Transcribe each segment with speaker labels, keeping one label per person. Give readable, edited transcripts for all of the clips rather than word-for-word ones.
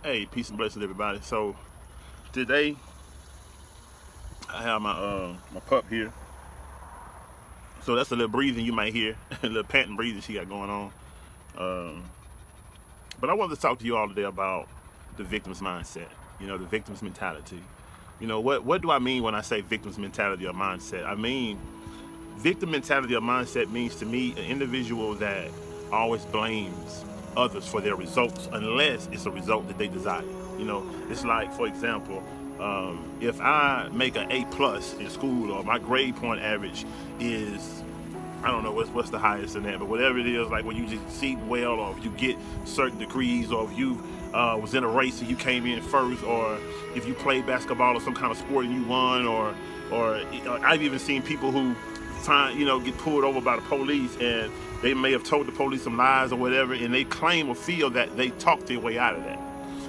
Speaker 1: Hey, peace and blessings, everybody. So today I have my pup here. So that's a little breathing you might hear, a little panting breathing she got going on. Um, but I wanted to talk to you all today about the victim's mindset. The victim's mentality. What do I mean when I say victim's mentality or mindset? I mean victim mentality or mindset means to me an individual that always blames others for their results unless it's a result that they desire. It's like, for example, if I make an A+ in school, or my grade point average is, I don't know what's the highest in that, but whatever it is, like when you just see well, or if you get certain degrees, or if you was in a race and you came in first, or if you played basketball or some kind of sport and you won, or I've even seen people who get pulled over by the police, and they may have told the police some lies or whatever, and they claim or feel that they talked their way out of that.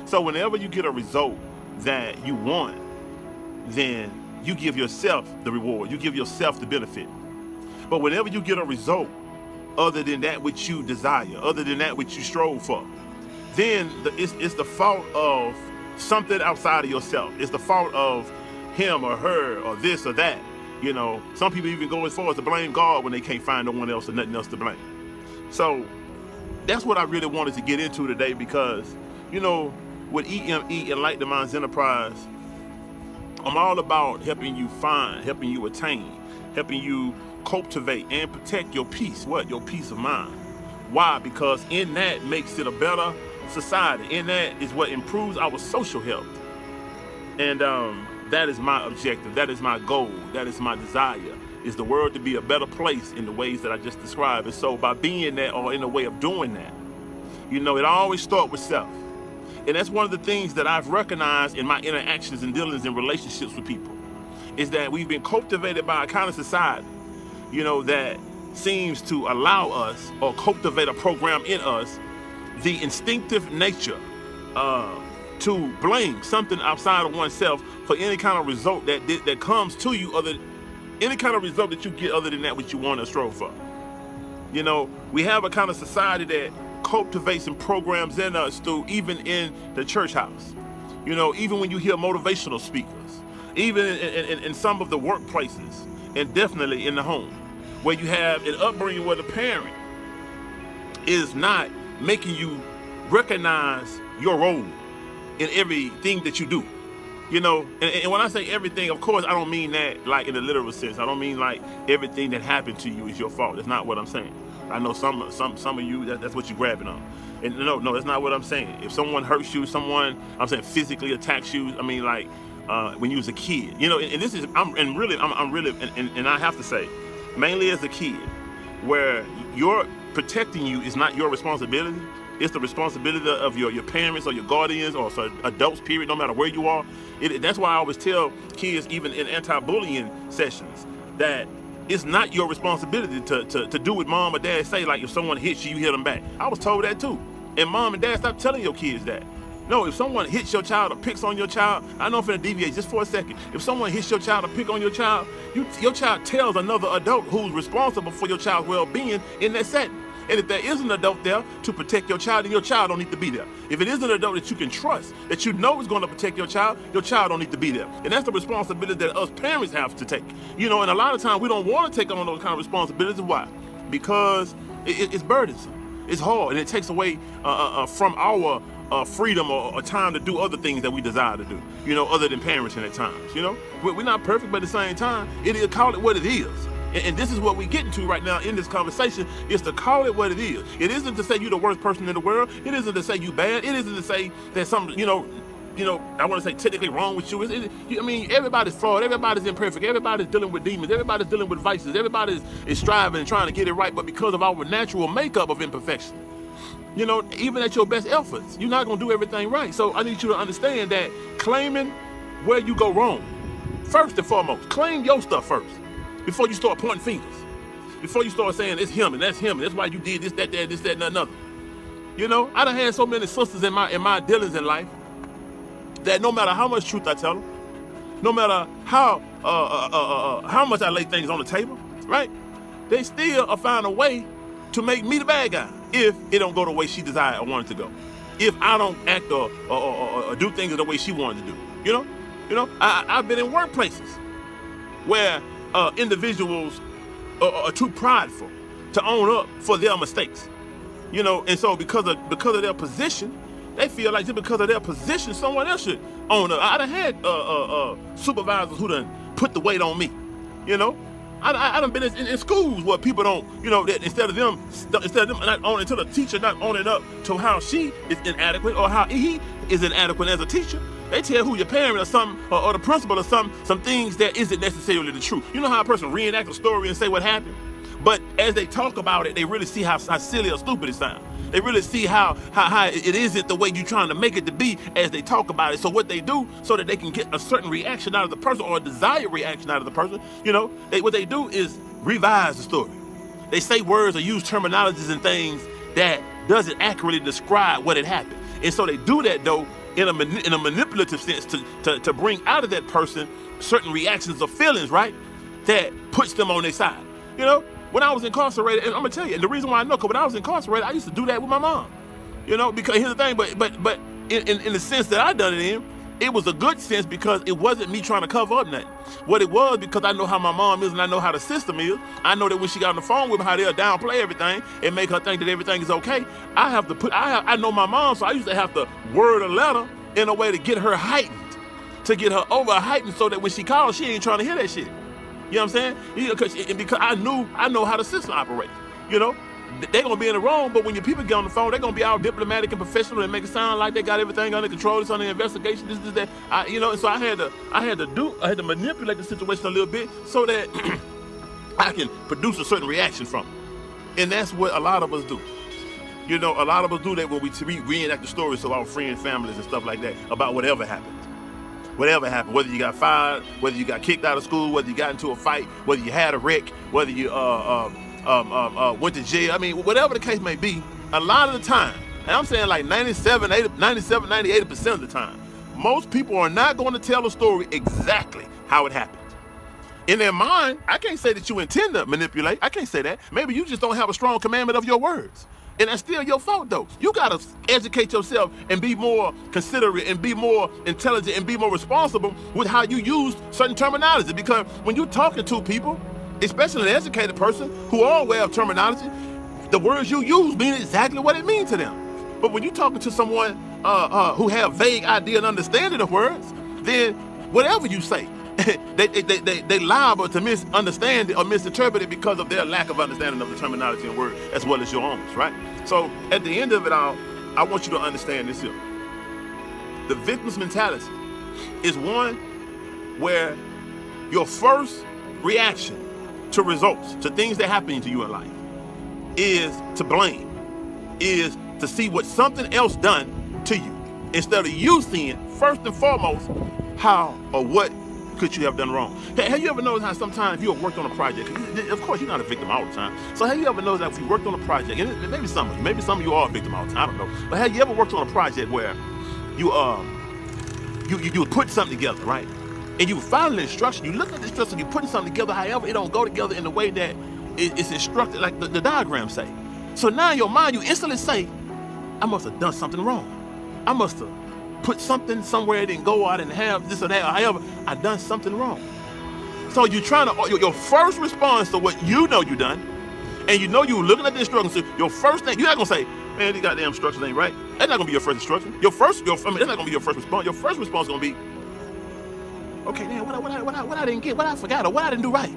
Speaker 1: So whenever you get a result that you want, then you give yourself the reward, you give yourself the benefit. But whenever you get a result other than that which you desire, other than that which you strove for, then it's the fault of something outside of yourself. It's the fault of him or her or this or that. Some people even go as far as to blame God when they can't find no one else or nothing else to blame. So that's what I really wanted to get into today, because, with E.M.E, Enlighten the Mind's Enterprise, I'm all about helping you find, helping you attain, helping you cultivate and protect your peace. Your peace of mind. Why? Because in that makes it a better society. In that is what improves our social health. And that is my objective. That is my goal. That is my desire. Is the world to be a better place in the ways that I just described. And so by being that, or in a way of doing that, it always starts with self. And that's one of the things that I've recognized in my interactions and dealings and relationships with people, is that we've been cultivated by a kind of society, that seems to allow us, or cultivate a program in us, the instinctive nature to blame something outside of oneself for any kind of result that comes to you, any kind of result that you get other than that which you want to strove for. We have a kind of society that cultivates and programs in us through, even in the church house. Even when you hear motivational speakers, even in some of the workplaces, and definitely in the home, where you have an upbringing where the parent is not making you recognize your role in everything that you do. And when I say everything, of course, I don't mean that like in the literal sense. I don't mean like everything that happened to you is your fault. That's not what I'm saying. I know some of you, that's what you're grabbing on. And no, that's not what I'm saying. If someone hurts you, I'm saying physically attacks you, I mean, like when you was a kid, and this is, I'm really, and I have to say, mainly as a kid, where your protecting you is not your responsibility. It's the responsibility of your parents or your guardians, or adults, period, no matter where you are. That's why I always tell kids, even in anti-bullying sessions, that it's not your responsibility to do what mom or dad say. Like, if someone hits you, you hit them back. I was told that too. And mom and dad, stop telling your kids that. No, if someone hits your child or picks on your child, I know I'm finna deviate just for a second. If someone hits your child or pick on your child, your child tells another adult who's responsible for your child's well-being in that setting. And if there is an adult there to protect your child, then your child don't need to be there. If it is an adult that you can trust, that you know is going to protect your child don't need to be there. And that's the responsibility that us parents have to take. And a lot of times we don't want to take on those kind of responsibilities. Why? Because it's burdensome. It's hard, and it takes away from our freedom or time to do other things that we desire to do, other than parenting at times. We're not perfect, but at the same time, call it what it is. And this is what we're getting to right now in this conversation, is to call it what it is. It isn't to say you're the worst person in the world. It isn't to say you bad. It isn't to say that something, I want to say technically wrong with you. Everybody's flawed. Everybody's imperfect. Everybody's dealing with demons. Everybody's dealing with vices. Everybody is striving and trying to get it right, but because of our natural makeup of imperfection, even at your best efforts, you're not going to do everything right. So I need you to understand that claiming where you go wrong, first and foremost, claim your stuff first. Before you start pointing fingers, before you start saying it's him and that's him, and that's why you did this, that, and another. I done had so many sisters in my dealings in life that no matter how much truth I tell them, no matter how much I lay things on the table, right? They still find a way to make me the bad guy if it don't go the way she desired or wanted to go. if I don't act or do things the way she wanted to do. I've been in workplaces where individuals are too prideful to own up for their mistakes. And so because of their position, they feel like just because of their position, someone else should own up. I done had supervisors who done put the weight on me. I done been in schools where people don't, that instead of them not owning to the teacher not owning up to how she is inadequate or how he is inadequate as a teacher, they tell who your parent or something or the principal or some things that isn't necessarily the truth. You know how a person reenact a story and say what happened? But as they talk about it, they really see how silly or stupid it sounds. They really see how it isn't the way you're trying to make it to be as they talk about it. So what they do, so that they can get a certain reaction out of the person or a desired reaction out of the person, what they do is revise the story. They say words or use terminologies and things that doesn't accurately describe what had happened. And so they do that, though, in a manipulative sense to bring out of that person certain reactions or feelings, right, that puts them on their side. When I was incarcerated, and I'm gonna tell you, and the reason why I know, because when I was incarcerated, I used to do that with my mom. Because here's the thing, but in the sense that I done it in, it was a good sense because it wasn't me trying to cover up nothing. What it was, because I know how my mom is and I know how the system is. I know that when she got on the phone with me, how they'll downplay everything and make her think that everything is okay. I know my mom, so I used to have to word a letter in a way to get her heightened, to get her over heightened, so that when she calls, she ain't trying to hear that shit. You know what I'm saying? Because I know how the system operates. They're going to be in the wrong, but when your people get on the phone, they're going to be all diplomatic and professional and make it sound like they got everything under control. It's under investigation, this, that. And so I had to manipulate the situation a little bit so that I can produce a certain reaction from it. And that's what a lot of us do. A lot of us do that when we reenact the stories of our friends, families, and stuff like that about whatever happened. Whatever happened, whether you got fired, whether you got kicked out of school, whether you got into a fight, whether you had a wreck, whether you went to jail. I mean, whatever the case may be, a lot of the time, and I'm saying like 97, 98% of the time, most people are not going to tell a story exactly how it happened. In their mind, I can't say that you intend to manipulate. I can't say that. Maybe you just don't have a strong commandment of your words. And that's still your fault, though. You got to educate yourself and be more considerate and be more intelligent and be more responsible with how you use certain terminology. Because when you're talking to people, especially an educated person who are aware of terminology, the words you use mean exactly what it means to them. But when you're talking to someone who have vague idea and understanding of words, then whatever you say, they liable to misunderstand it or misinterpret it because of their lack of understanding of the terminology and word as well as your own, right? So at the end of it all, I want you to understand this here. The victim's mentality is one where your first reaction to results, to things that happen to you in life, is to blame, is to see what something else done to you instead of you seeing first and foremost how or what could you have done wrong. Have you ever noticed how sometimes if you have worked on a project, of course you're not a victim all the time, so have you ever noticed that if you worked on a project, and maybe some of you are a victim all the time, I don't know, but have you ever worked on a project where you would put something together, right? And you follow the instruction, you look at the instruction, you're putting something together, however it don't go together in the way that it's instructed, like the diagram say. So now in your mind, you instantly say, I must have done something wrong. I must have put something somewhere it didn't go, I didn't have this or that, or however, I done something wrong. So you're trying to, your first response to what you know you done, and you know you looking at the instructions, so your first thing, you're not gonna say, man, these goddamn instructions ain't right. That's not gonna be your first instruction. That's not gonna be your first response. Your first response is gonna be, okay, man, what I didn't get, what I forgot, or what I didn't do right.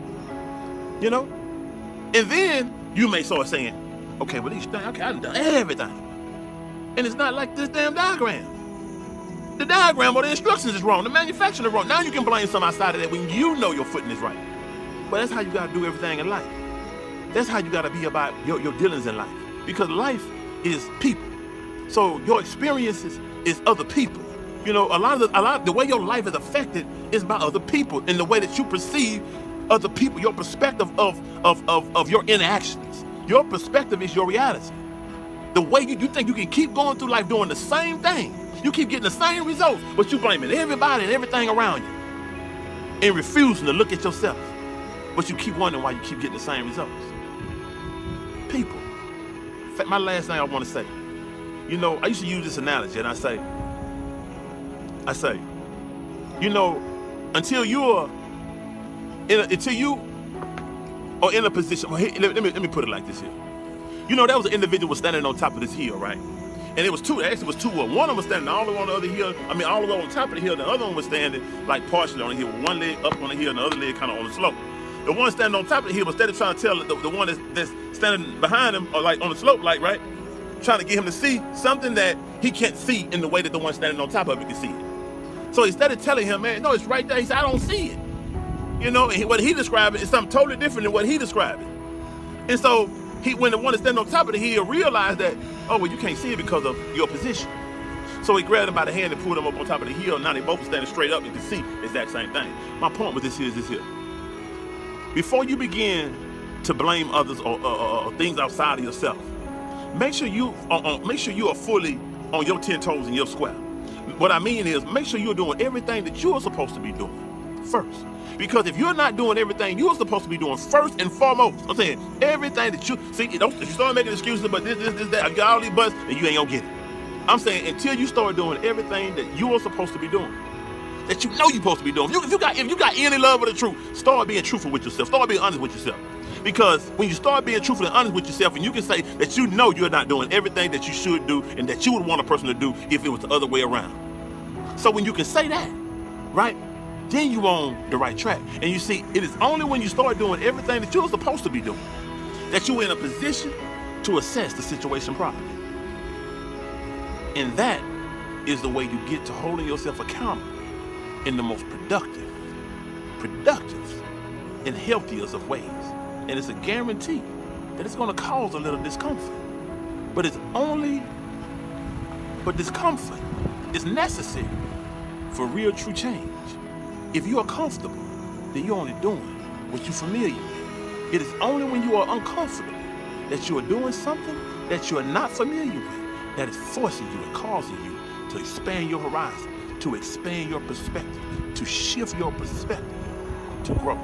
Speaker 1: And then you may start saying, okay, well these things, okay, I done everything. And it's not like this damn diagram. The diagram or the instructions is wrong. The manufacturing is wrong. Now you can blame some outside of that when you know your footing is right. But that's how you got to do everything in life. That's how you got to be about your dealings in life. Because life is people. So your experiences is other people. A lot of the way your life is affected is by other people in the way that you perceive other people. Your perspective of your interactions. Your perspective is your reality. The way you think you can keep going through life doing the same thing. You keep getting the same results, but you blaming everybody and everything around you and refusing to look at yourself. But you keep wondering why you keep getting the same results. People. In fact, my last thing I want to say, You know, I used to use this analogy, and I say, you know, until you are in a position. Well, let me put it like this here. You know, there was an individual standing on top of this hill, right? And it was two. Actually, it was two. One of them was standing all the way on the other hill. I mean, all the way on top of the hill. The other one was standing like partially on the hill, with one leg up on the hill and the other leg kind of on the slope. The one standing on top of the hill, instead of trying to tell the one that's standing behind him, or like on the slope, like, right, trying to get him to see something that he can't see in the way that the one standing on top of it can see it. So instead of telling him, man, no, it's right there, he said, I don't see it. You know, and what he described is something totally different than what he described it. And so when the one that's standing on top of the hill realized that, oh, well, you can't see it because of your position. So he grabbed him by the hand and pulled him up on top of the hill. Now they both were standing straight up and could see the exact same thing. My point with this is this here. Before you begin to blame others or things outside of yourself, make sure you are fully on your 10 toes in your square. What I mean is, make sure you're doing everything that you're supposed to be doing first. Because if you're not doing everything you're supposed to be doing first and foremost, I'm saying everything that if you start making excuses about this, that, I got all these buts, and you ain't gonna get it. I'm saying until you start doing everything that you are supposed to be doing, that you know you're supposed to be doing. If you got any love for the truth, start being truthful with yourself. Start being honest with yourself. Because when you start being truthful and honest with yourself, and you can say that you know you're not doing everything that you should do and that you would want a person to do if it was the other way around. So when you can say that, right, then you're on the right track. And you see, it is only when you start doing everything that you're supposed to be doing that you're in a position to assess the situation properly. And that is the way you get to holding yourself accountable in the most productive and healthiest of ways. And it's a guarantee that it's going to cause a little discomfort. But discomfort is necessary for real true change. If you are comfortable, then you're only doing what you're familiar with. It is only when you are uncomfortable that you are doing something that you are not familiar with that is forcing you and causing you to expand your horizon, to expand your perspective, to shift your perspective, to grow.